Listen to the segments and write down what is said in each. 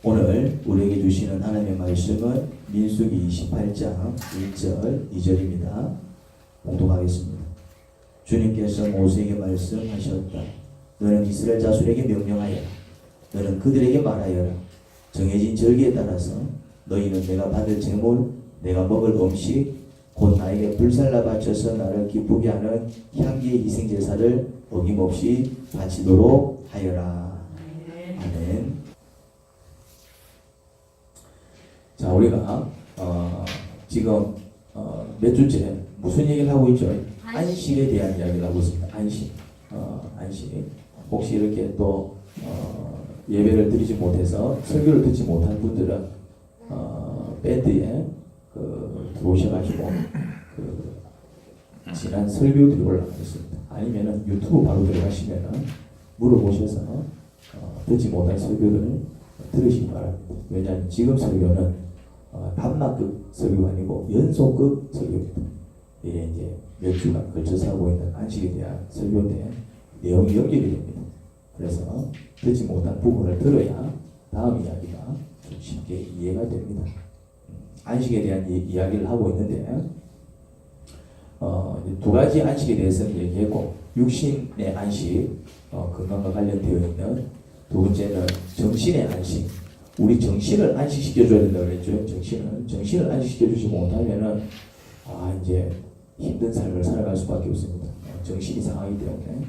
오늘 우리에게 주시는 하나님의 말씀은 민수기 28장 1절 2절입니다. 봉독하겠습니다. 주님께서 모세에게 말씀하셨다. 너는 이스라엘 자손에게 명령하여라. 너는 그들에게 말하여라. 정해진 절기에 따라서 너희는 내가 받을 제물, 내가 먹을 음식, 곧 나에게 불살라 바쳐서 나를 기쁘게 하는 향기의 희생제사를 어김없이 바치도록 하여라. 아멘. 자, 우리가 지금 몇 주째 무슨 얘기를 하고 있죠? 안식에 대한 이야기를 하고 있습니다. 안식. 혹시 이렇게 또 예배를 드리지 못해서 설교를 듣지 못한 분들은 밴드에 들어오셔가지고 지난 설교들이 올라가겠습니다. 아니면은 유튜브 바로 들어가시면은 물어보셔서 듣지 못한 설교를 들으시기 바랍니다. 왜냐하면 지금 설교는 단막급 설교가 아니고 연속급 설교입니다. 이게 이제 몇 주간 걸쳐서 하고 있는 안식에 대한 설교인데 내용이 연결이 됩니다. 그래서 듣지 못한 부분을 들어야 다음 이야기가 좀 쉽게 이해가 됩니다. 안식에 대한 이야기를 하고 있는데 두 가지 안식에 대해서는 얘기했고, 육신의 안식, 건강과 관련되어 있는, 두 번째는 정신의 안식. 우리 정신을 안식시켜줘야 된다고 그랬죠. 정신을 안식시켜주지 못하면은 이제 힘든 삶을 살아갈 수밖에 없습니다. 정신이 상하기 때문에.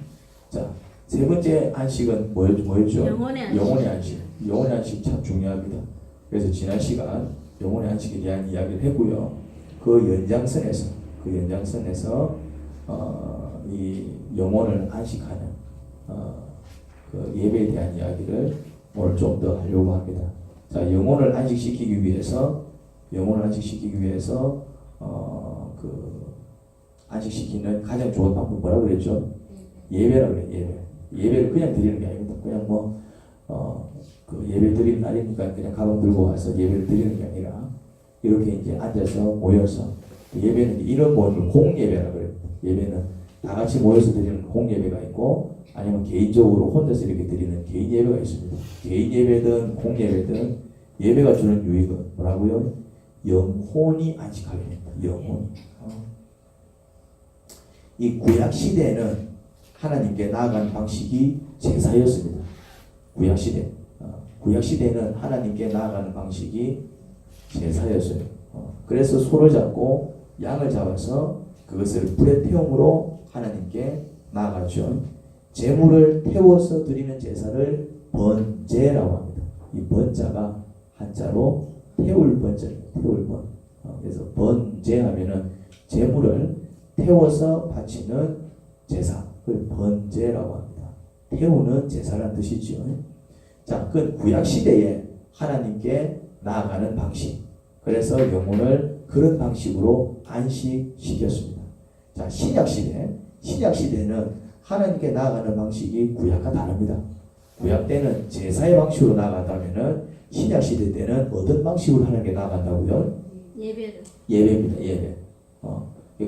자, 세 번째 안식은 뭐였죠? 영혼의 안식. 영혼의 안식 참 중요합니다. 그래서 지난 시간 영혼의 안식에 대한 이야기를 했고요. 그 연장선에서 이 영혼을 안식하는 그 예배에 대한 이야기를 오늘 좀 더 하려고 합니다. 자, 영혼을 안식시키기 위해서 안식시키는 가장 좋은 방법 뭐라고 그랬죠? 예배라고 그래요. 예배를 그냥 드리는 게 아닙니다. 그냥 그 예배 드리는 날이니까 그냥 가방 들고 와서 예배를 드리는 게 아니라 이렇게 이제 앉아서 모여서, 예배는 이런 모임을 공예배라고 그래요. 예배는 다 같이 모여서 드리는 공예배가 있고, 아니면 개인적으로 혼자서 이렇게 드리는 개인 예배가 있습니다. 개인 예배든 공예배든 예배가 주는 유익은 뭐라고요? 영혼이 안식하게 됩니다. 영혼이. 이 구약 시대에는 하나님께 나아가는 방식이 제사였습니다. 구약 시대에는 하나님께 나아가는 방식이 제사였어요. 그래서 소를 잡고 양을 잡아서 그것을 불에 태움으로 하나님께 나아갔죠. 제물을 태워서 드리는 제사를 번제라고 합니다. 이 번자가 한자로 태울 번자입니다. 태울 번. 그래서 번제하면은 제물을 태워서 바치는 제사, 그걸 번제라고 합니다. 태우는 제사라는 뜻이죠. 자, 그 구약 시대에 하나님께 나아가는 방식. 그래서 영혼을 그런 방식으로 안식시켰습니다. 자, 신약 시대는 하나님께 나아가는 방식이 구약과 다릅니다. 구약 때는 제사의 방식으로 나아갔다면은 신약 시대 때는 어떤 방식으로 하나님께 나아간다고요? 예배입니다. 예배.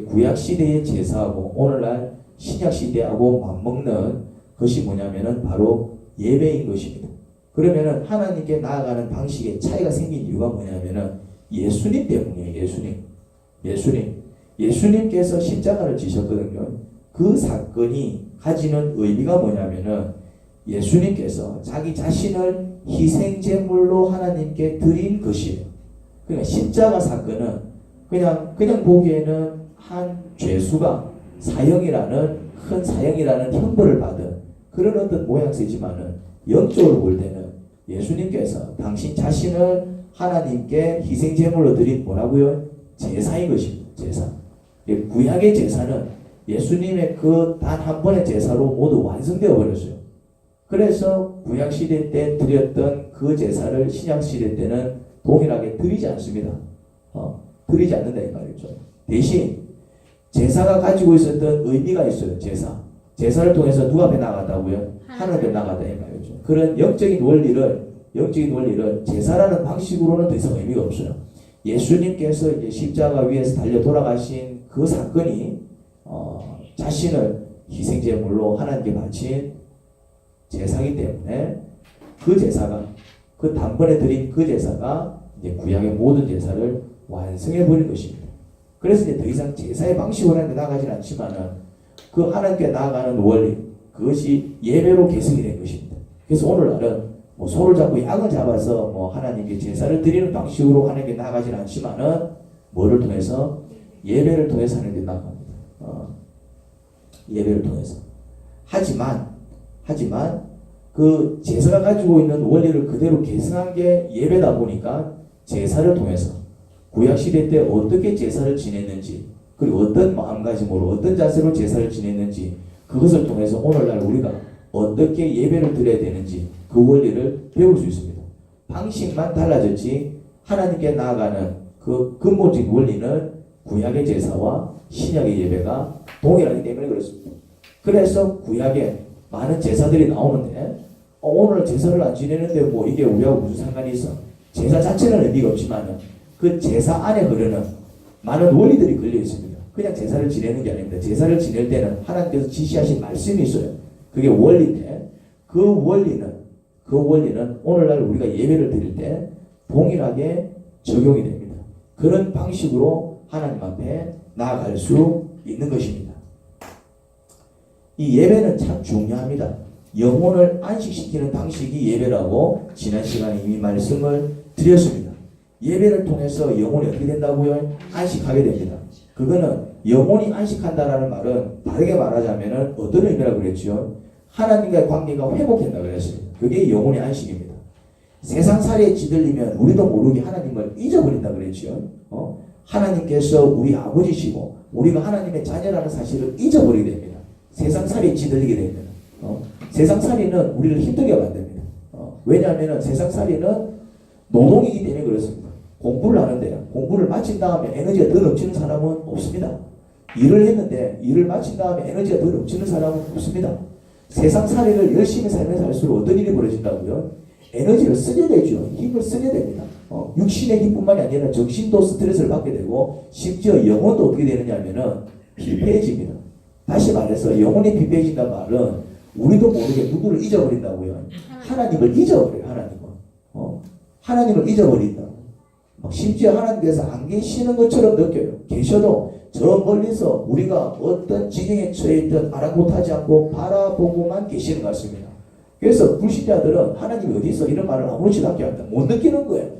구약 시대의 제사하고 오늘날 신약 시대하고 맞먹는 것이 뭐냐면은 바로 예배인 것입니다. 그러면은 하나님께 나아가는 방식에 차이가 생긴 이유가 뭐냐면은 예수님 때문이에요. 예수님께서 십자가를 지셨거든요. 그 사건이 가지는 의미가 뭐냐면은 예수님께서 자기 자신을 희생제물로 하나님께 드린 것이에요. 그러니까 십자가 사건은 그냥 보기에는 한 죄수가 큰 사형이라는 형벌을 받은 그런 어떤 모양새지만은 영적으로 볼 때는 예수님께서 당신 자신을 하나님께 희생제물로 드린 뭐라고요? 제사인 것입니다. 제사. 구약의 제사는 예수님의 그 단 한 번의 제사로 모두 완성되어 버렸어요. 그래서 구약 시대 때 드렸던 그 제사를 신약 시대 때는 동일하게 드리지 않습니다. 드리지 않는다 이 말이죠. 대신 제사가 가지고 있었던 의미가 있어요. 제사를 통해서 누가 앞에 나갔다고요? 하나님 앞에 나갔다 이 말이죠. 그런 영적인 원리를 제사라는 방식으로는 더 이상 의미가 없어요. 예수님께서 이제 십자가 위에서 달려 돌아가신 그 사건이 자신을 희생제물로 하나님께 바친 제사이기 때문에 그 제사가 그 단번에 드린 그 제사가 이제 구약의 모든 제사를 완성해 버린 것입니다. 그래서 이제 더 이상 제사의 방식으로 하나님께 나아가지는 않지만은 그 하나님께 나아가는 원리, 그것이 예배로 개성이 된 것입니다. 그래서 오늘날은 뭐 소를 잡고 양을 잡아서 뭐 하나님께 제사를 드리는 방식으로 하나님께 나아가지는 않지만은 뭐를 통해서? 예배를 통해서 하나님께 나아갑니다. 예배를 통해서. 하지만 그 제사가 가지고 있는 원리를 그대로 계승한 게 예배다 보니까 제사를 통해서 구약시대 때 어떻게 제사를 지냈는지, 그리고 어떤 마음가짐으로 어떤 자세로 제사를 지냈는지, 그것을 통해서 오늘날 우리가 어떻게 예배를 드려야 되는지 그 원리를 배울 수 있습니다. 방식만 달라졌지 하나님께 나아가는 그 근본적인 원리는 구약의 제사와 신약의 예배가 동일하기 때문에 그렇습니다. 그래서 구약에 많은 제사들이 나오는데 오늘 제사를 안 지내는데 뭐 이게 우리하고 무슨 상관이 있어? 제사 자체는 의미가 없지만 그 제사 안에 흐르는 많은 원리들이 걸려 있습니다. 그냥 제사를 지내는 게 아닙니다. 제사를 지낼 때는 하나님께서 지시하신 말씀이 있어요. 그게 원리인데 그 원리는 오늘날 우리가 예배를 드릴 때 동일하게 적용이 됩니다. 그런 방식으로 하나님 앞에 나아갈 수 있는 것입니다. 이 예배는 참 중요합니다. 영혼을 안식시키는 방식이 예배라고 지난 시간에 이미 말씀을 드렸습니다. 예배를 통해서 영혼이 어떻게 된다고요? 안식하게 됩니다. 그거는 영혼이 안식한다라는 말은 다르게 말하자면 어떤 의미라고 그랬죠? 하나님과의 관계가 회복된다고 그랬습니다. 그게 영혼의 안식입니다. 세상살이에 찌들리면 우리도 모르게 하나님을 잊어버린다 그랬죠. 하나님께서 우리 아버지시고 우리가 하나님의 자녀라는 사실을 잊어버리게 됩니다. 세상살이에 찌들리게 됩니다. 세상살이는 우리를 힘들게 만듭니다. 왜냐하면 세상살이는 노동이기 때문에 그렇습니다. 공부를 하는데 공부를 마친 다음에 에너지가 더 넘치는 사람은 없습니다. 일을 했는데 일을 마친 다음에 에너지가 더 넘치는 사람은 없습니다. 세상살이를 열심히 살면서 할수록 어떤 일이 벌어진다고요? 에너지를 쓰게 되죠. 힘을 쓰게 됩니다. 육신의 힘뿐만이 아니라 정신도 스트레스를 받게 되고 심지어 영혼도 어떻게 되느냐 하면은 피폐해집니다. 다시 말해서 영혼이 피폐해진다는 말은 우리도 모르게 누구를 잊어버린다고요. 하나님을 잊어버려요. 하나님을 잊어버린다. 심지어 하나님께서 안 계시는 것처럼 느껴요. 계셔도 저 멀리서 우리가 어떤 지경에 처해 있든 아랑곳하지 않고 바라보고만 계시는 것 같습니다. 그래서 불신자들은 하나님이 어디 있어? 이런 말을 아무렇지도 않게 합니다. 못 느끼는 거예요.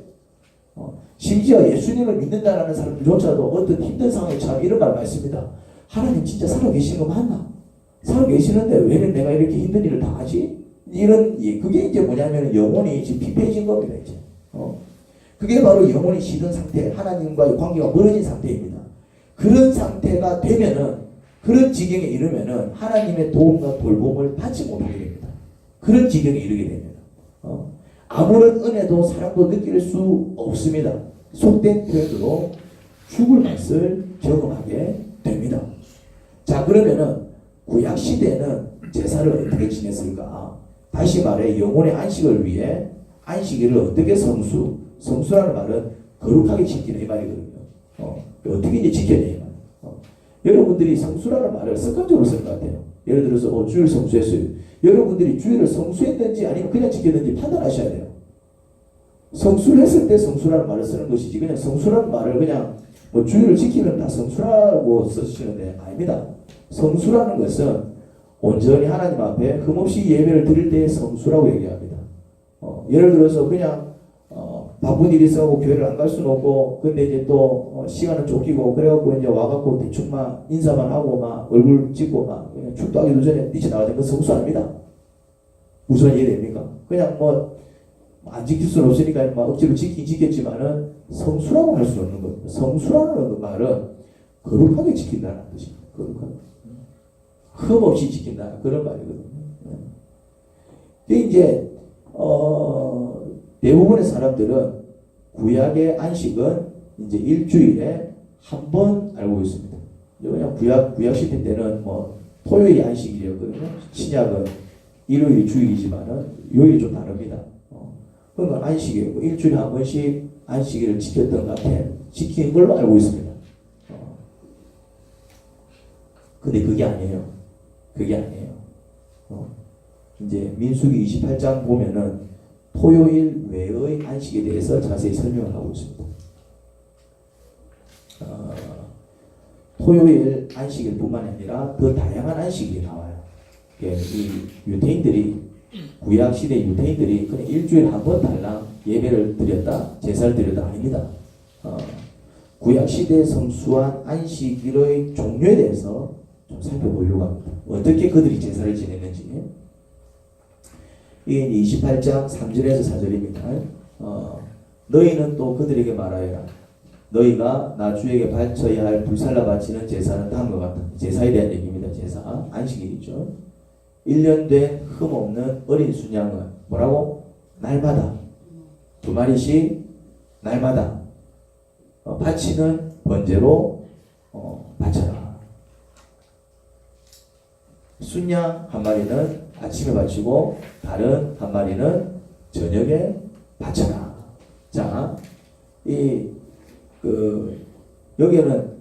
심지어 예수님을 믿는다라는 사람들조차도 어떤 힘든 상황에 처하면 이런 말 많습니다. 하나님 진짜 살아계시는 거 맞나? 살아계시는데 왜 내가 이렇게 힘든 일을 다 하지? 그게 이제 뭐냐면 영혼이 지금 피폐해진 겁니다. 이제. 그게 바로 영혼이 시든 상태, 하나님과의 관계가 멀어진 상태입니다. 그런 상태가 되면은, 그런 지경에 이르면은 하나님의 도움과 돌봄을 받지 못하게 됩니다. 그런 지경에 이르게 됩니다. 아무런 은혜도 사랑도 느낄 수 없습니다. 속된 표현으로 죽을 맛을 경험하게 됩니다. 자, 그러면은 구약 시대에는 제사를 어떻게 지냈을까? 다시 말해 영혼의 안식을 위해 안식일을 어떻게 성수라는 말은 거룩하게 지키는 이 말이거든요. 어떻게 이제 지켜야 이 말. 여러분들이 성수라는 말을 습관적으로 쓰는 것 같아요. 예를 들어서 주일 성수했어요. 여러분들이 주일을 성수했는지 아니면 그냥 지켰는지 판단하셔야 돼요. 성수를 했을 때 성수라는 말을 쓰는 것이지 그냥 성수라는 말을 그냥 뭐 주일을 지키면 다 성수라고 쓰시는데 아닙니다. 성수라는 것은 온전히 하나님 앞에 흠없이 예배를 드릴 때의 성수라고 얘기합니다. 예를 들어서 그냥 바쁜 일이 있어서 교회를 안 갈 수는 없고 근데 이제 또 시간은 쫓기고 그래갖고 이제 와갖고 대충 막 인사만 하고 막 얼굴 찍고 막 그냥 축도하기도 전에 뛰쳐나가는 건 성수 아닙니다. 무슨 이해됩니까? 그냥 뭐 안 지킬 수는 없으니까 막 억지로 지켰지만은 성수라고 할 수 없는 겁니다. 성수라는 말은 거룩하게 지킨다는 뜻입니다. 거룩하게. 흠없이 지킨다. 그런 말이거든요. 이제 대부분의 사람들은 구약의 안식은 이제 일주일에 한 번 알고 있습니다. 그냥 구약 시대 때는 뭐 토요일이 안식일이었거든요. 신약은 일요일이 주일이지만은 요일이 좀 다릅니다. 그건 안식이고 일주일에 한 번씩 안식일을 지켰던 것 같아. 지킨 걸로 알고 있습니다. 근데 그게 아니에요. 이제 민수기 28장 보면은 토요일 외의 안식에 대해서 자세히 설명을 하고 있습니다. 토요일 안식일 뿐만 아니라 더 다양한 안식일이 나와요. 이 유대인들이 구약 시대 유대인들이 그냥 일주일에 한 번 달랑 예배를 드렸다, 제사를 드렸다 아닙니다. 구약 시대에 성수한 안식일의 종류에 대해서 좀 살펴보려고 합니다. 어떻게 그들이 제사를 지냈는지. 이게 28장 3절에서 4절입니다. 너희는 또 그들에게 말하여라. 너희가 나 주에게 바쳐야 할 불살라 바치는 제사는 다음과 같다. 제사에 대한 얘기입니다. 제사, 안식일이죠. 1년 된 흠없는 어린 순양은 뭐라고? 날마다 2마리씩 날마다 바치는 번제로 바쳐라. 순양 한 마리는 아침에 바치고 다른 한 마리는 저녁에 바쳐라. 자, 여기에는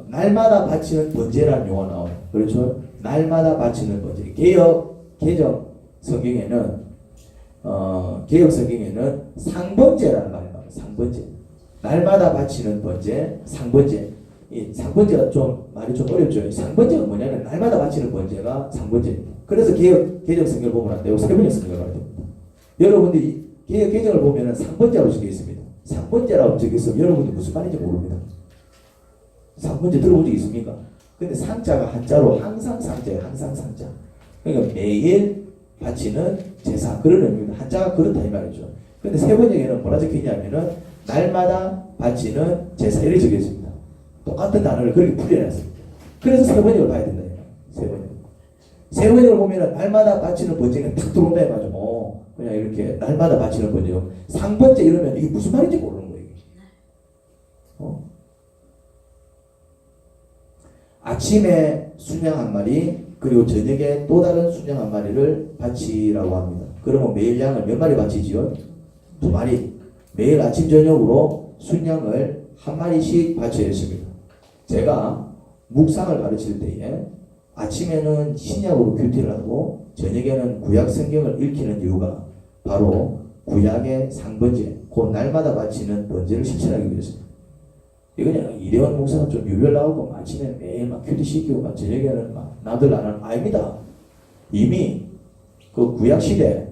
날마다 바치는 번제라는 용어가 나와요. 그렇죠? 날마다 바치는 번제. 개정 성경에는 개혁 성경에는 상번제라는 말이 나와요. 상번제. 날마다 바치는 번제, 상번제. 이 상번제가 좀 말이 좀 어렵죠. 상번제가 뭐냐면 날마다 바치는 번제가 상번제입니다. 그래서 개정 성경을 보면 안 되고 세번역 성경을 봐야 됩니다. 여러분들이 개정을 보면은 상번제라고 적혀 있습니다. 상번제라고 적혀 있으면 여러분들 무슨 말인지 모릅니다. 상번제 들어본 적 있습니까? 근데 상자가 한자로 항상 상자예요. 항상 상자. 그러니까 매일 바치는 제사 그런 의미입니다. 한자가 그렇다 이 말이죠. 근데 세번역에는 뭐라 적혀 있냐면은 날마다 바치는 제사 이렇게 적혀 있습니다. 똑같은 단어를 그렇게 풀이해놨습니다. 그래서 세번역을 봐야 된다. 세번역. 세번역을 보면은 날마다 바치는 번제는 탁 들어온다 이 말이죠. 그냥 이렇게 날마다 바치는 번제요. 상번제 이러면 이게 무슨 말인지 모르는 거예요. 아침에 순양 한 마리 그리고 저녁에 또 다른 순양 한 마리를 바치라고 합니다. 그러면 매일 양을 몇 마리 바치지요? 2마리. 매일 아침 저녁으로 순양을 한 마리씩 바쳐야 했습니다. 제가 묵상을 가르칠 때에 아침에는 신약으로 큐티를 하고 저녁에는 구약 성경을 읽히는 이유가 바로 구약의 상번제, 그 날마다 바치는 번제를 실천하기 위해서입니다. 이거 그냥 이래원 목사가 좀 유별 나오고 아침에 매일 막 큐티 시키고 막 저녁에는 막 나들 안 하는 아닙니다. 이미 그 구약 시대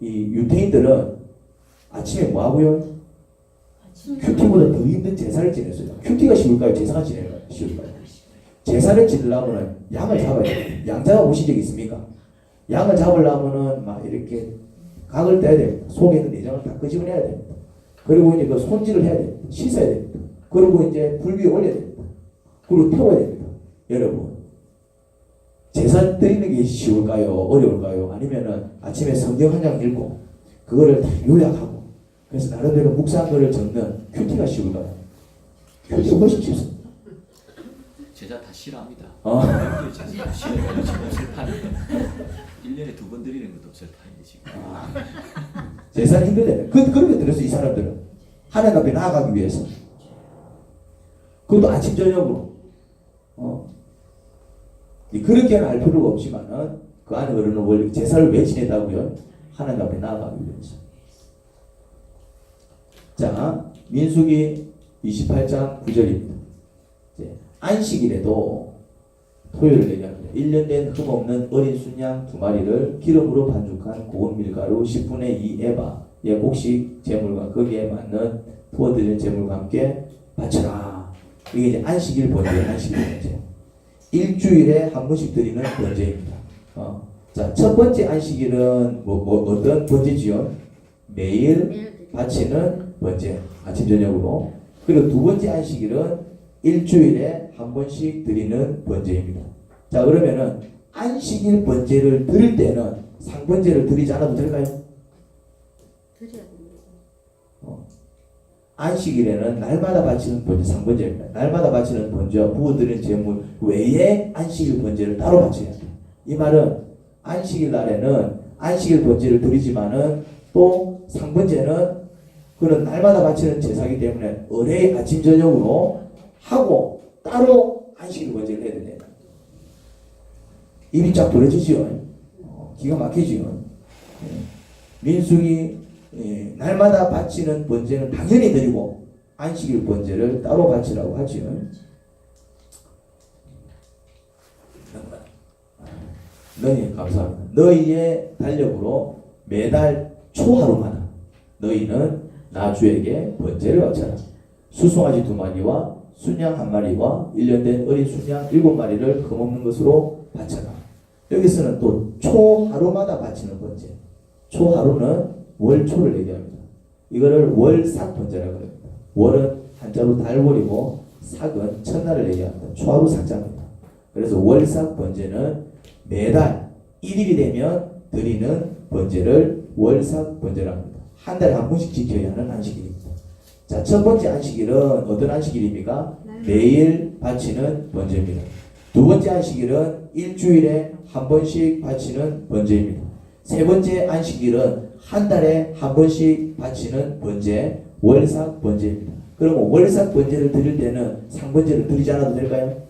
이 유대인들은 아침에 뭐 하고요? 큐티보다 더 힘든 제사를 지냈어요. 큐티가 쉬울까요? 제사가 쉬울까요? 제사를 지내려면 양을 잡아야 돼요. 양 잡아보신 적 있습니까? 양을 잡으려면은 막 이렇게 각을 떼야 됩니다. 속에 있는 내장을 다 끄집어내야 됩니다. 그리고 이제 그 손질을 해야 됩니다. 씻어야 됩니다. 그리고 이제 불 위에 올려야 됩니다. 그리고 태워야 됩니다. 여러분, 제사 드리는 게 쉬울까요? 어려울까요? 아니면은 아침에 성경 한 장 읽고 그거를 다 요약하고 그래서 나름대로 묵상한 거를 적는 큐티가 쉬울까요? 큐티가 훨씬 쉽습니다. 제자 다 싫어합니다. 제사 싫어요. 지금 슬퍼하니까 1년에 2번 드리는 것도 슬퍼해요 지금. 제사는 힘들대요. 그렇게 들었어 이 사람들은. 하나님 앞에 나아가기 위해서. 그것도 아침 저녁으로. 그렇게는 할 필요가 없지만은 그 안에 흐르는 원리 제사를 왜 지낸다고요? 하나님 앞에 나아가기 위해서. 자, 민수기 28장 9절입니다. 안식일에도 토요일을 얘기합니다. 1년 된 흠없는 어린 순양 2마리를 기름으로 반죽한 고운 밀가루 10분의 2 에바의 곡식 제물과 거기에 맞는 부어드린 제물과 함께 바쳐라. 이게 이제 안식일 번제예요. 안식일 번제. 일주일에 한 번씩 드리는 번제입니다. 자, 첫 번째 안식일은 어떤 번제지요? 매일 바치는 번제. 아침 저녁으로. 그리고 두 번째 안식일은 일주일에 한 번씩 드리는 번제입니다. 자, 그러면은 안식일 번제를 드릴 때는 상번제를 드리지 않아도 될까요? 드려야 됩니다. 안식일에는 날마다 바치는 번제, 상번제입니다. 날마다 바치는 번제와 부어드리는 제물 외에 안식일 번제를 따로 바쳐야 합니다. 이 말은 안식일 날에는 안식일 번제를 드리지만은 또 상번제는 그런 날마다 바치는 제사이기 때문에 의뢰 아침 저녁으로 하고 따로 안식일 번제를 해야 된다. 입이 쫙 벌어지죠. 기가 막히죠. 민수기 날마다 바치는 번제는 당연히 드리고 안식일 번제를 따로 바치라고 하지요. 너희 감사합니다. 너희의 달력으로 매달 초하루마다 너희는 나 주에게 번제를 바쳐라. 수송아지 2마리와 순양 1마리와 1년 된 어린 순양 7마리를 흠없는 것으로 바쳐라. 여기서는 또 초하루마다 바치는 번제. 초하루는 월초를 얘기합니다. 이거를 월삭 번제라고 합니다. 월은 한자로 달월이고 삭은 첫날을 얘기합니다. 초하루 삭자입니다. 그래서 월삭 번제는 매달 1일이 되면 드리는 번제를 월삭 번제라고 합니다. 한 달에 한 번씩 지켜야 하는 안식일입니다. 자, 첫 번째 안식일은 어떤 안식일입니까? 매일 바치는 번제입니다. 두 번째 안식일은 일주일에 한 번씩 바치는 번제입니다. 세 번째 안식일은 한 달에 한 번씩 바치는 번제, 월삭 번제입니다. 그러면 월삭 번제를 드릴 때는 상번제를 드리지 않아도 될까요?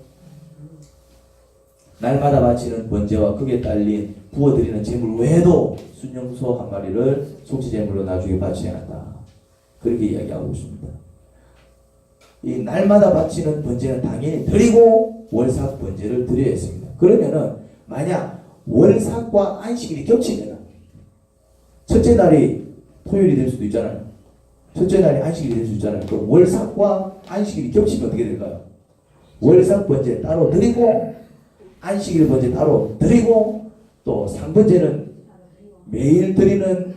날마다 바치는 번제와 그에 딸린 부어드리는 제물 외에도 순영소 1마리를 속죄제물로 나중에 바쳐야 한다. 그렇게 이야기하고 있습니다. 이 날마다 바치는 번제는 당연히 드리고 월삭 번제를 드려야 했습니다. 그러면은 만약 월삭과 안식일이 겹치면 첫째 날이 토요일이 될 수도 있잖아요. 첫째 날이 안식일이 될 수 있잖아요. 그럼 월삭과 안식일이 겹치면 어떻게 될까요? 월삭 번제 따로 드리고 안식일 번제 따로 드리고 또 상번제는 매일 드리는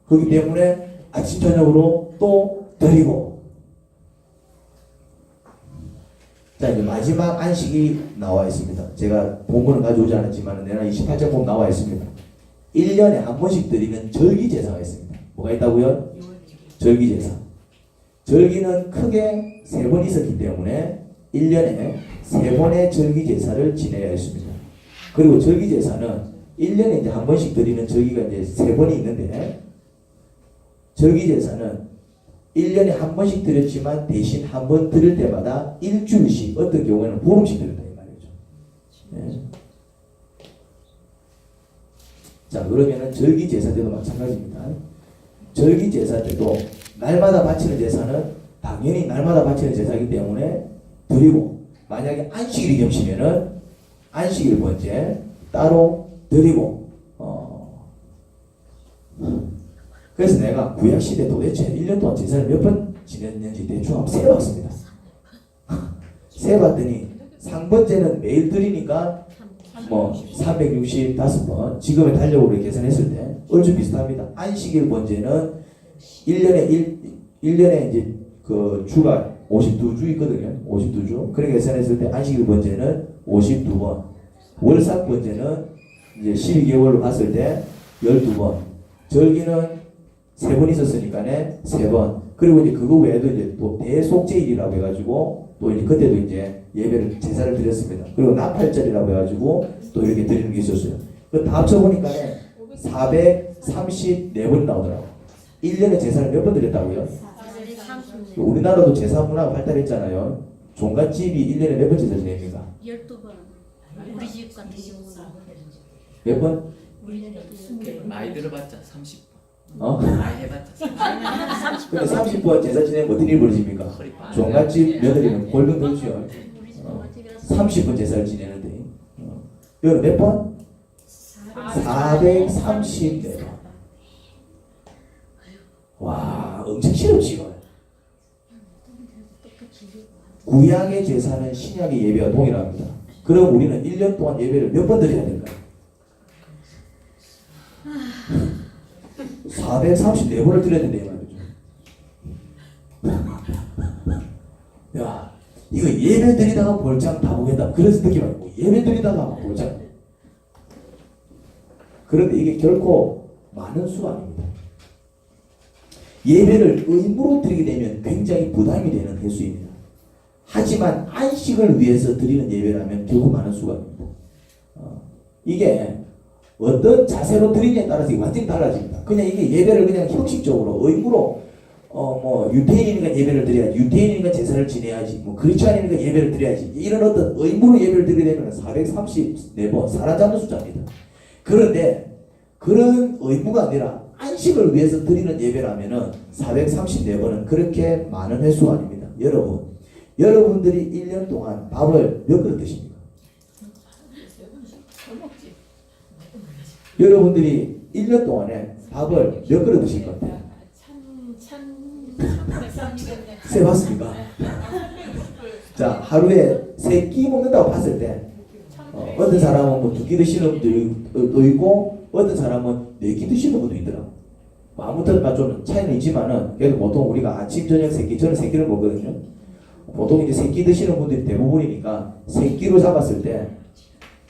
거기 때문에 아침 저녁으로 또 드리고. 자, 이제 마지막 안식이 나와 있습니다. 제가 본문을 가져오지 않았지만 내가 28장 보면 나와 있습니다. 1년에 한 번씩 드리는 절기제사가 있습니다. 뭐가 있다고요? 절기제사. 절기는 크게 3번 있었기 때문에 1년에 3번의 절기제사를 지내야 했습니다. 그리고 절기제사는 1년에 이제 한 번씩 드리는 절기가 이제 3번이 있는데 절기제사는 1년에 한 번씩 드렸지만 대신 한 번 드릴 때마다 일주일씩 어떤 경우에는 보름씩 드린다 이 말이죠. 네. 자, 그러면은 절기제사 때도 마찬가지입니다. 절기제사 때도 날마다 바치는 제사는 당연히 날마다 바치는 제사이기 때문에 드리고 만약에 안식일이 겹치면은 안식일 번제 따로 드리고 그래서 내가 구약시대 도대체 1년 동안 제사를 몇 번 지냈는지 대충 한번 세봤습니다. 세봤더니 상번제는 매일 드리니까 뭐 365번 지금의 달력으로 계산했을 때 얼추 비슷합니다. 안식일 번제는 1년에 이제 그 주가 52주 있거든요. 52주. 그렇게 계산했을 때 안식일 번제는 52번. 월삭 번제는 이제 12개월로 봤을 때 12번. 절기는 3번 있었으니까네 3번. 그리고 이제 그거 외에도 이제 또 대속죄일이라고 해가지고 또 이제 그때도 이제 예배를 제사를 드렸습니다. 그리고 나팔절이라고 해가지고 또 이렇게 드리는 게 있었어요. 그 다 합쳐보니까네 434번 나오더라고. 1년에 제사를 몇 번 드렸다고요? 우리나라도 제사 문화가 발달했잖아요. 종갓집이 1년에 몇 번 제사 지냅니까? 12번. 우리 집 같은 경우는 몇 번? 우리 집도 많이 들어봤자 30번. 어? 많이 해봤자 30번. 근데 30번 제사 지내면 어떤 일이 벌어집니까? 종갓집 며느리는 골병 들지요. 30번 제사를 지내는데 여기는 몇 번? 434번. 와, 엄청 싫었지 이거. 구약의 제사는 신약의 예배와 동일합니다. 그럼 우리는 1년 동안 예배를 몇 번 드려야 될까요? 434번을 드려야 된다 이 말이죠. 야, 이거 예배 드리다가 볼장 다 보겠다. 그래서 느낌 아니고 예배 드리다가 볼장. 그런데 이게 결코 많은 수가 아닙니다. 예배를 의무로 드리게 되면 굉장히 부담이 되는 횟수입니다. 하지만 안식을 위해서 드리는 예배라면 결국 많은 수가 아닙니다. 이게 어떤 자세로 드리냐에 따라서 완전히 달라집니다. 그냥 이게 예배를 그냥 형식적으로 의무로 뭐 유태인이니까 예배를 드려야지, 유태인이니까 제사를 지내야지, 뭐 그리스도인이니까 예배를 드려야지, 이런 어떤 의무로 예배를 드리게 되면 434번 사라지는 숫자입니다. 그런데 그런 의무가 아니라 안식을 위해서 드리는 예배라면은 434번은 그렇게 많은 횟수가 아닙니다. 여러분들이 1년 동안 밥을 몇 그릇 드십니까? 여러분들이 1년 동안에 밥을 몇 그릇 드실 것 같아요? 세 봤습니까? 자, 하루에 3끼 먹는다고 봤을 때 어떤 사람은 뭐 2끼 드시는 분도 있고 어떤 사람은 4끼 드시는 분도 있더라고. 뭐 아무튼 좀 차이는 있지만은 그래도 보통 우리가 아침 저녁 3끼, 저는 3끼를 먹거든요. 보통 이제 3끼 드시는 분들이 대부분이니까 3끼로 잡았을 때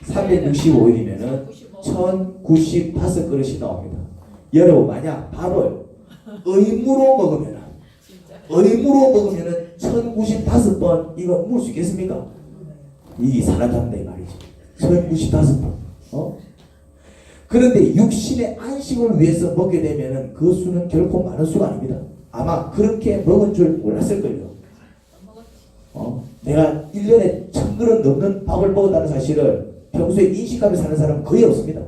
365일이면은 1095그릇이 나옵니다. 여러분 만약 밥을 의무로 먹으면은 1095번 이거 먹을 수 있겠습니까? 이 사람답다 이 말이지. 1095번. 그런데 육신의 안식을 위해서 먹게 되면은 그 수는 결코 많은 수가 아닙니다. 아마 그렇게 먹은 줄 몰랐을걸요. 내가 1년에 1000그릇 넘는 밥을 먹었다는 사실을 평소에 인식하며 사는 사람은 거의 없습니다.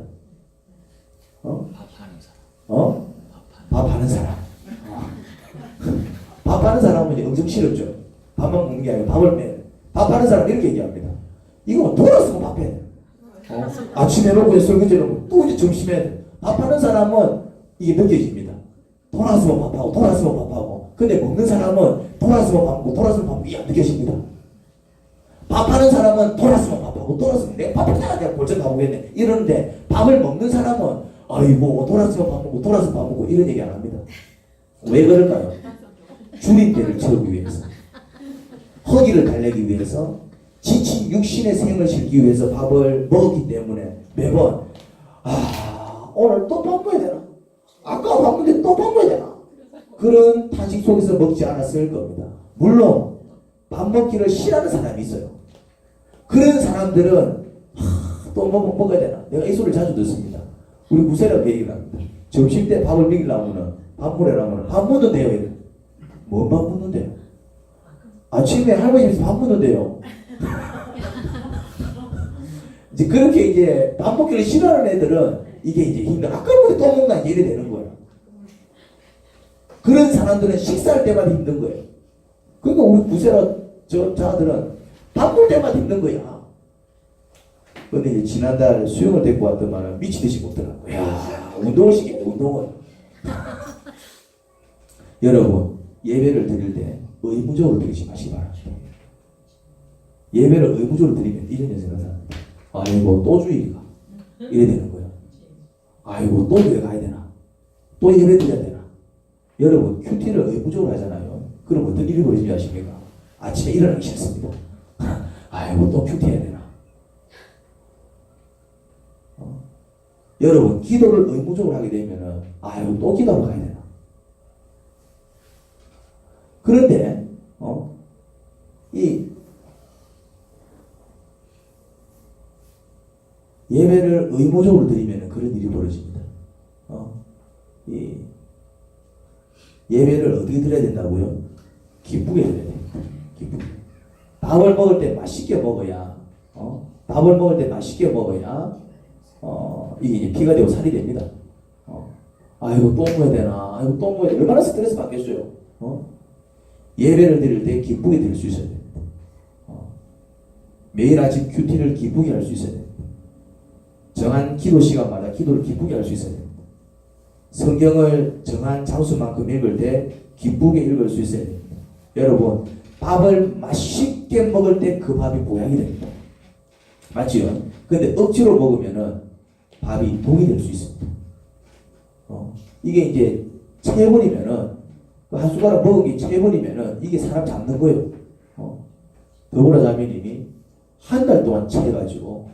밥하는 사람. 밥하는 사람. 밥하는 사람은 이제 엄청 싫었죠. 밥만 먹는 게 아니고 밥을 빼. 밥하는 사람 이렇게 얘기합니다. 이거 돌아서고 밥해. 아침에 먹고 설거지 해놓고 또 이제 점심에 밥하는 사람은 이게 느껴집니다. 돌아서면 밥하고 돌아서면 밥하고. 근데 먹는 사람은 돌아서면 밥 먹고 돌아서면 밥 먹고 이게 안 느껴집니다. 밥하는 사람은 돌아서면 밥하고 돌아서면 내가 밥하다가 내가 골전 가보겠네 이러는데 밥을 먹는 사람은 아이고 돌아서면 밥 먹고 돌아서면 밥 먹고 이런 얘기 안 합니다. 왜 그럴까요? 줄임대를 채우기 위해서, 허기를 달래기 위해서, 지친 육신의 생을 싣기 위해서 밥을 먹었기 때문에 매번 오늘 또 밥 먹어야 되나? 아까 밥 먹는데 또 밥 먹어야 되나? 그런 탄식 속에서 먹지 않았을 겁니다. 물론 밥 먹기를 싫어하는 사람이 있어요. 그런 사람들은 또 먹어야 되나? 내가 이 소리를 자주 듣습니다. 우리 무쇠라고 얘기를 합니다. 점심 때 밥을 먹이려면 밥 먹으려면 밥 먹는데요. 뭔 밥 먹는데요? 아침에 할머니 집에서 밥 먹는데요. 이제 그렇게 이제 밥 먹기를 싫어하는 애들은 이게 이제 힘들어. 아까부터 또 먹나 이래 되는 거예요. 그런 사람들은 식사할 때마다 힘든 거예요. 그러니까 우리 무쇠라 자들은 밥 먹을 때마다 힘든 거야. 근데 이제 지난달 수영을 데리고 왔더만 미치듯이 먹더라고. 야, 운동을 시키네, 운동을. 여러분, 예배를 드릴 때 의무적으로 드리지 마시기 바랍니다. 예배를 의무적으로 드리면 이런 일 생각합니다. 아이고, 또 주일이가. 이래 되는 거예요. 아이고, 또 교회 가야 되나? 또 예배 드려야 되나? 여러분, 큐티를 의무적으로 하잖아요. 그럼 어떤 일이 벌어지지 아십니까? 아침에 일어나기 싫습니다. 아이고, 또 큐티 해야 되나? 여러분, 기도를 의무적으로 하게 되면은, 아이고, 또 기도하러 가야 되나? 그런데, 이 예배를 의무적으로 드리면 그런 일이 벌어집니다. 이 예배를 어떻게 드려야 된다고요? 기쁘게 드려야 됩니다. 기쁘게. 밥을 먹을 때 맛있게 먹어야, 밥을 먹을 때 맛있게 먹어야, 이게 이제 피가 되고 살이 됩니다. 아이고, 또 먹어야 되나? 아이고, 또 먹어야 되나? 얼마나 스트레스 받겠어요? 예배를 드릴 때 기쁘게 드릴 수 있어야 됩니다. 매일 아침 큐티를 기쁘게 할 수 있어야 됩니다. 정한 기도 시간마다 기도를 기쁘게 할 수 있어야 됩니다. 성경을 정한 장수만큼 읽을 때 기쁘게 읽을 수 있어야 됩니다. 여러분, 밥을 맛있게 먹을 때 그 밥이 보약이 됩니다. 맞지요? 근데 억지로 먹으면은 밥이 독이 될 수 있습니다. 이게 이제 체해버리면은 한 숟가락 먹은 게 체해버리면은 이게 사람 잡는 거예요. 더불어 자매님이 한 달 동안 체해가지고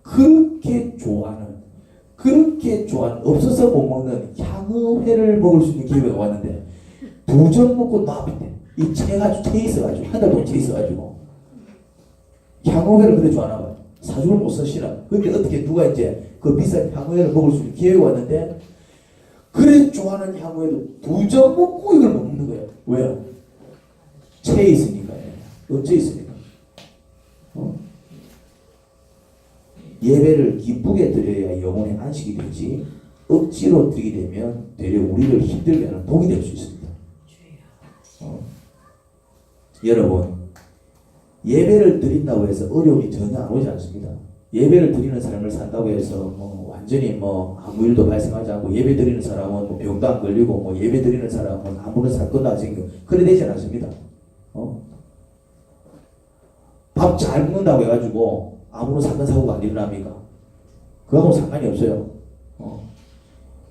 그렇게 좋아하는 없어서 못 먹는 향어회를 먹을 수 있는 기회가 왔는데 2점 먹고 나왔대. 이 체해 있어가지고 한 달 동안 체해 있어가지고 향어회를 그래 좋아하나 봐요. 사주를 못 쓰시나. 근데 어떻게 누가 이제 그 비싼 향어회를 먹을 수 있는 기회가 왔는데 그래 좋아하는 향어회도 2점 먹고 이걸 못 먹는 거예요. 왜요? 체해 있으니까요. 어째 있으니까. 예배를 기쁘게 드려야 영혼의 안식이 되지 억지로 드리게 되면 되려 우리를 힘들게 하는 독이 될 수 있습니다. 여러분, 예배를 드린다고 해서 어려움이 전혀 안 오지 않습니다. 예배를 드리는 삶을 산다고 해서 뭐 완전히 뭐 아무 일도 발생하지 않고, 예배 드리는 사람은 뭐 병도 안 걸리고, 뭐 예배 드리는 사람은 아무런 사건도 안 생기고 그래 되지 않습니다. 밥 잘 먹는다고 해가지고 아무런 사건 사고가 안 일어납니까? 그거하고 상관이 없어요.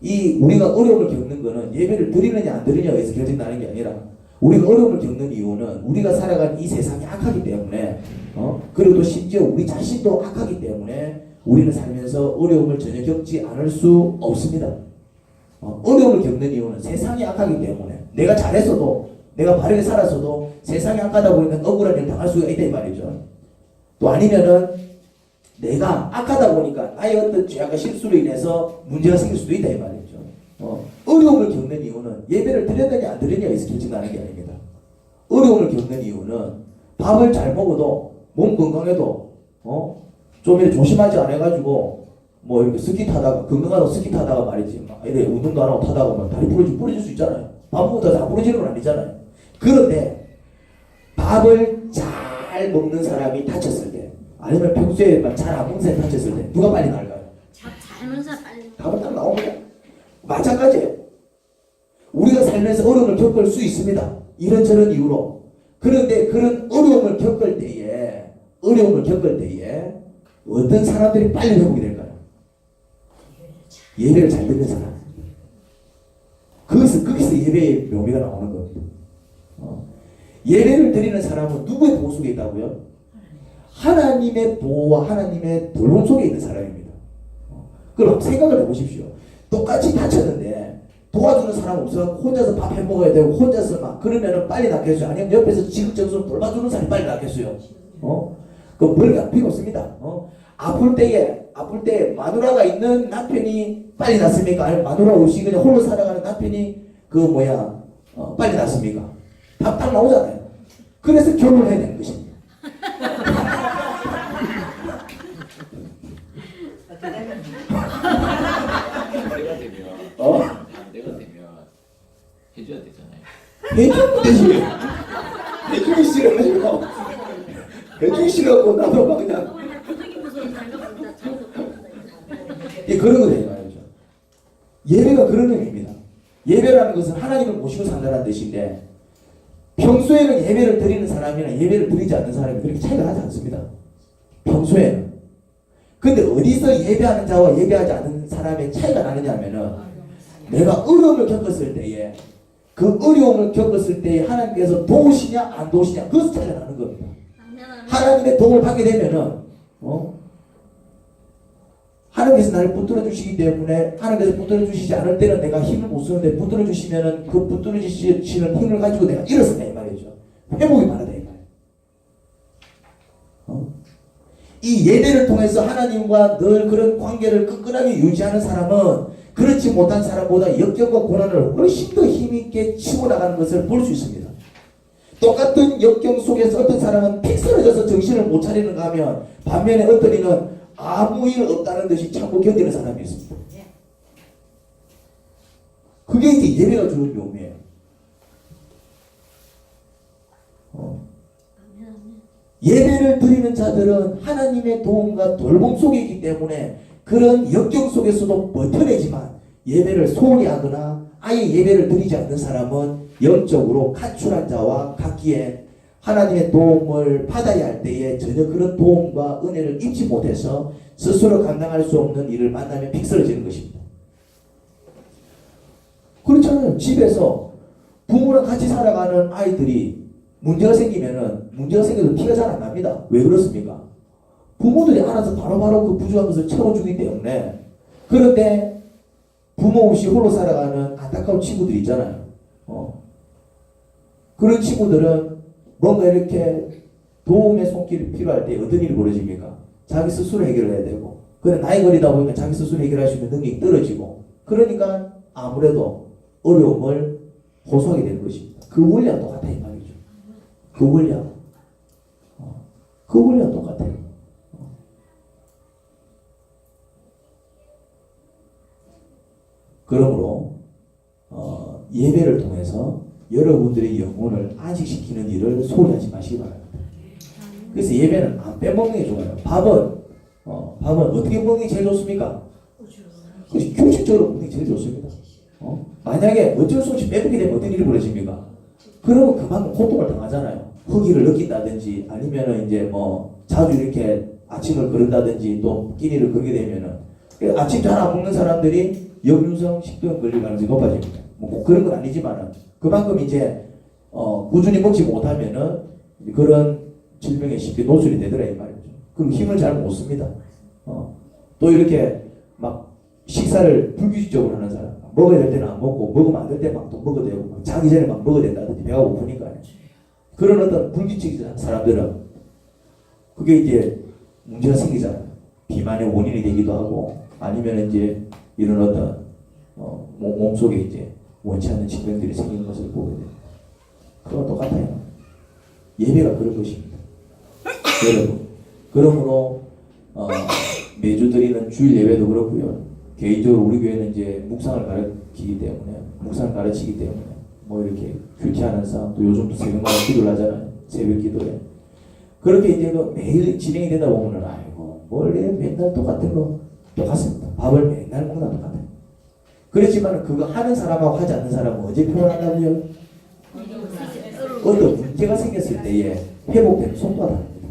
이 우리가 어려움을 겪는 거는 예배를 드리느냐 안 드리느냐에 의해서 결정나는 게 아니라, 우리가 어려움을 겪는 이유는 우리가 살아가는 이 세상이 악하기 때문에, 그리고 또 심지어 우리 자신도 악하기 때문에 우리는 살면서 어려움을 전혀 겪지 않을 수 없습니다. 어려움을 겪는 이유는 세상이 악하기 때문에, 내가 잘했어도, 내가 바르게 살았어도 세상이 악하다 보니까 억울한 일 당할 수가 있다 이 말이죠. 또 아니면은 내가 악하다 보니까 나의 어떤 죄악과 실수로 인해서 문제가 생길 수도 있다 이 말이죠. 어려움을 겪는 이유는 예배를 드렸느냐 안 드렸느냐에 의해서 결정나는 게 아닙니다. 어려움을 겪는 이유는 밥을 잘 먹어도, 몸 건강해도 좀 이렇게 조심하지 않아가지고 뭐 이렇게 스키 타다가, 건강하다고 스키 타다가 말이지, 막 이렇게 운동도 안 하고 타다가 막 다리 부러질 수 있잖아요. 밥 먹어도 다 부러지는 건 아니잖아요. 그런데 밥을 잘 먹는 사람이 다쳤을 때, 아니면 평소에 잘 안 먹는 사람이 다쳤을 때 누가 빨리 나을까요? 잘 먹는 사람 빨리. 답은 딱 나옵니다. 마찬가지예요. 우리가 살면서 어려움을 겪을 수 있습니다. 이런저런 이유로. 그런데 그런 어려움을 겪을 때에 어떤 사람들이 빨리 회복이 될까요? 예배를 잘 듣는 사람. 거기서 예배의 묘미가 나오는 겁니다. 예배를 드리는 사람은 누구의 보호 속에 있다고요? 하나님의 보호와 하나님의 돌봄 속에 있는 사람입니다. 그럼 생각을 해보십시오. 똑같이 다쳤는데 도와주는 사람 없어서 혼자서 밥 해먹어야 되고, 혼자서 막 그러면은 빨리 낫겠어요? 아니면 옆에서 지극정성으로 돌봐주는 사람이 빨리 낫겠어요? 그 머리가 필요 없습니다. 아플 때 마누라가 있는 남편이 빨리 낫습니까? 아니면 마누라 없이 그냥 홀로 살아가는 남편이 빨리 낫습니까? 답 딱 나오잖아요. 그래서 결혼을 해야 되는 것입니다. 반대가 되면 반대가 되면 해줘야 되잖아요. 해주면 되지. 해주기 싫어가지고. 해주기 싫어갖고 나도 막 그냥. 부득이 무서운 자기가 본다. 자기가 본다. 예, 그런 거예요, 말이죠. 예배가 그런 의미입니다. 예배라는 것은 하나님을 모시고 산다는 뜻인데, 평소에는 예배를 드리는 사람이나 예배를 드리지 않는 사람이 그렇게 차이가 나지 않습니다. 평소에는. 근데 어디서 예배하는 자와 예배하지 않는 사람의 차이가 나느냐 하면은, 내가 어려움을 겪었을 때에, 그 어려움을 겪었을 때에 하나님께서 도우시냐 안 도우시냐, 그것이 차이가 나는 겁니다. 하나님의 도움을 받게 되면은 하나님께서 나를 붙들어 주시기 때문에, 하나님께서 붙들어 주시지 않을 때는 내가 힘을 못 쓰는데, 붙들어 주시면은 그 붙들어 주시는 힘을 가지고 내가 일어선다 이 말이죠. 회복이 바라다 이 말. 이 예배를 통해서 하나님과 늘 그런 관계를 끈끈하게 유지하는 사람은 그렇지 못한 사람보다 역경과 고난을 훨씬 더 힘있게 치고 나가는 것을 볼 수 있습니다. 똑같은 역경 속에서 어떤 사람은 픽 쓰러져서 정신을 못 차리는가 하면, 반면에 어떤 이는 아무 일 없다는 듯이 참고 견디는 사람이 있습니다. 그게 이제 예배가 주는 묘미예요. 예배를 드리는 자들은 하나님의 도움과 돌봄 속에 있기 때문에 그런 역경 속에서도 버텨내지만, 예배를 소홀히 하거나 아예 예배를 드리지 않는 사람은 영적으로 가출한 자와 같기에 하나님의 도움을 받아야 할 때에 전혀 그런 도움과 은혜를 입지 못해서 스스로 감당할 수 없는 일을 만나면 픽 쓰러지는 것입니다. 그렇잖아요. 집에서 부모랑 같이 살아가는 아이들이 문제가 생겨도 티가 잘 안 납니다. 왜 그렇습니까? 부모들이 알아서 바로바로 그 부족한 것을 채워주기 때문에. 그런데 부모 없이 홀로 살아가는 안타까운 친구들이 있잖아요. 그런 친구들은 뭔가 이렇게 도움의 손길이 필요할 때 어떤 일이 벌어집니까? 자기 스스로 해결을 해야 되고, 그래 나이 걸리다 보니까 자기 스스로 해결할 수 있는 능력이 떨어지고, 그러니까 아무래도 어려움을 호소하게 되는 것입니다. 그 원리와 똑같아 이 말이죠. 그 원리와 똑같아요. 그러므로 예배를 통해서 여러분들의 영혼을 안식시키는 일을 소홀히 하지 마시기 바랍니다. 그래서 예배는 안 빼먹는 게 좋아요. 밥은 어떻게 먹는 게 제일 좋습니까? 그것이 규칙적으로 먹는 게 제일 좋습니다. 만약에 어쩔 수 없이 빼먹게 되면 어떤 일이 벌어집니까? 그러면 그만큼 고통을 당하잖아요. 허기를 느낀다든지 아니면은 이제 뭐 자주 이렇게 아침을 거른다든지 또 끼니를 걸게 되면은 아침 잘 안 먹는 사람들이 역류성 식도염 걸릴 가능성이 높아집니다. 뭐 꼭 그런 건 아니지만은 그만큼 이제 꾸준히 먹지 못하면은 그런 질병에 쉽게 노출이 되더라 이 말이죠. 그럼 힘을 잘 못 씁니다. 또 이렇게 막 식사를 불규칙적으로 하는 사람, 먹어야 될 때는 안 먹고 먹으면 안 될 때 막 또 먹어야 되고 막 자기 전에 막 먹어야 된다든지 배가 고프니까 그런 어떤 불규칙한 사람들은 그게 이제 문제가 생기잖아요. 비만의 원인이 되기도 하고 아니면 이제 이런 어떤 몸속에 이제 원치 않는 질병들이 생기는 것을 보게 돼요. 그건 똑같아요. 예배가 그런 것입니다. 여러분, 그러므로 매주 드리는 주일 예배도 그렇고요. 개인적으로 우리 교회는 이제 묵상을 가르치기 때문에 뭐 이렇게 큐티하는 사람 또 요즘도 새벽마다 기도를 하잖아요. 새벽 기도에 그렇게 이제 매일 진행이 되다 보면은 아이고 뭘 맨날 똑같은 거 똑같습니다. 밥을 맨날 먹나 똑같아요. 그렇지만 그거 하는 사람하고 하지 않는 사람은 어제 표현한다고요? 어떤 문제가 생겼을 때에 회복되는 속도가 다릅니다.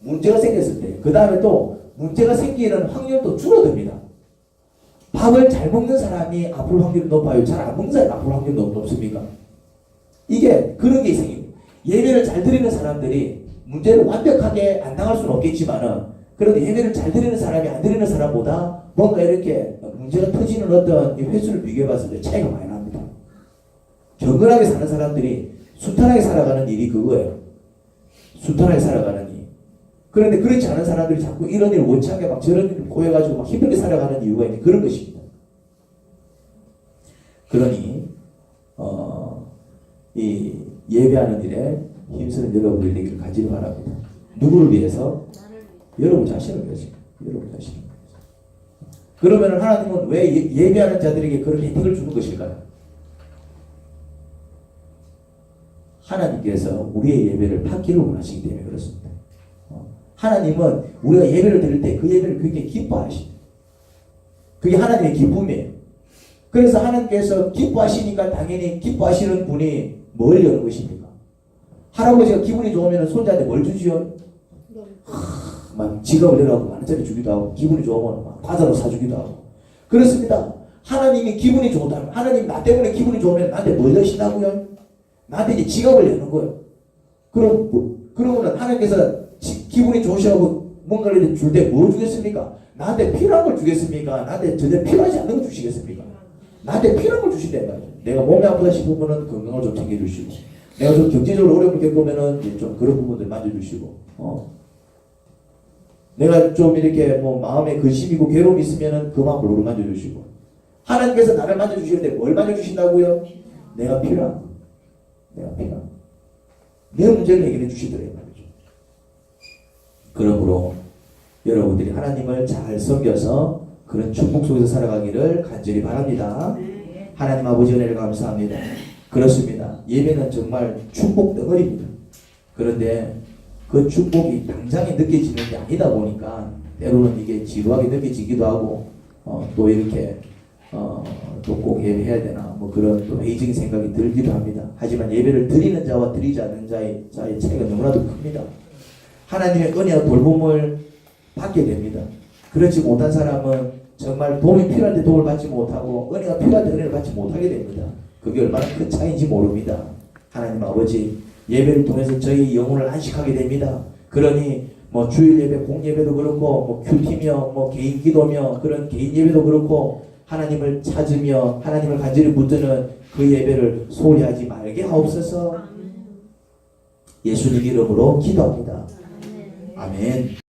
문제가 생겼을 때 그 다음에 또 문제가 생기는 확률도 줄어듭니다. 밥을 잘 먹는 사람이 아플 확률이 높아요? 잘 안 먹는 사람이 아플 확률이 높습니까? 이게 그런 게 생깁니다. 예배를 잘 드리는 사람들이 문제를 완벽하게 안 당할 수는 없겠지만은 그래도 예배를 잘 드리는 사람이 안 드리는 사람보다 뭔가 이렇게 문제가 터지는 어떤 횟수를 비교해 봤을 때 차이가 많이 납니다. 경건하게 사는 사람들이 순탄하게 살아가는 일이 그거예요. 순탄하게 살아가는 일. 그런데 그렇지 않은 사람들이 자꾸 이런 일을 원치 않게 막 저런 일을 꼬여가지고 막 힘들게 살아가는 이유가 이제 그런 것입니다. 그러니 이 예배하는 일에 힘쓰는 여러분들이 되기를 간절히 바랍니다. 누구를 위해서? 여러분 자신을 위해서. 여러분 자신을 위해서. 그러면 하나님은 왜 예배하는 자들에게 그런 혜택을 주는 것일까요? 하나님께서 우리의 예배를 받기를 원하시기 때문에 그렇습니다. 하나님은 우리가 예배를 드릴 때 그 예배를 굉장히 기뻐하십니다. 그게 하나님의 기쁨이에요. 그래서 하나님께서 기뻐하시니까 당연히 기뻐하시는 분이 뭘 여는 것입니까? 할아버지가 기분이 좋으면 손자한테 뭘 주지요? 막 지갑을 내라고 만원짜리 주기도 하고 기분이 좋으면 막 과자로 사주기도 하고 그렇습니다. 하나님이 기분이 좋다면 하나님 나 때문에 기분이 좋으면 나한테 뭘 여신다고요? 나한테 이제 지갑을 내는 거예요. 그러면 하나님께서 기분이 좋으시고 뭔가를 줄 때 뭐 주겠습니까? 나한테 필요한 걸 주겠습니까? 나한테 전혀 필요하지 않는 걸 주시겠습니까? 나한테 필요한 걸 주신다는 거죠. 내가 몸이 아프다 싶으면 건강을 좀 챙겨주시고 내가 좀 경제적으로 어려움을 겪으면 좀 그런 부분들 만져주시고 내가 좀 이렇게 뭐 마음에 근심이고 괴로움이 있으면 그 마음을 만져주시고 하나님께서 나를 만져주시는데 뭘 만져주신다고요? 내가 필요한 거. 내 문제를 해결해 주시더래 말이죠. 그러므로 여러분들이 하나님을 잘 섬겨서 그런 축복 속에서 살아가기를 간절히 바랍니다. 하나님 아버지 은혜를 감사합니다. 그렇습니다. 예배는 정말 축복 덩어리입니다. 그런데 그 축복이 당장에 느껴지는 게 아니다 보니까 때로는 이게 지루하게 느껴지기도 하고 또 이렇게 또 꼭 예배해야 되나 뭐 그런 또 회의적인 생각이 들기도 합니다. 하지만 예배를 드리는 자와 드리지 않는 자의 차이가 너무나도 큽니다. 하나님의 은혜와 돌봄을 받게 됩니다. 그렇지 못한 사람은 정말 도움이 필요할 때 도움을 받지 못하고 은혜가 필요할 때 은혜를 받지 못하게 됩니다. 그게 얼마나 큰 차이인지 모릅니다. 하나님 아버지 예배를 통해서 저희 영혼을 안식하게 됩니다. 그러니 뭐 주일 예배, 공예배도 그렇고 뭐 큐티며 뭐 개인 기도며 그런 개인 예배도 그렇고 하나님을 찾으며 하나님을 간절히 붙드는 그 예배를 소홀히 하지 말게 하옵소서. 예수님 이름으로 기도합니다. 아멘.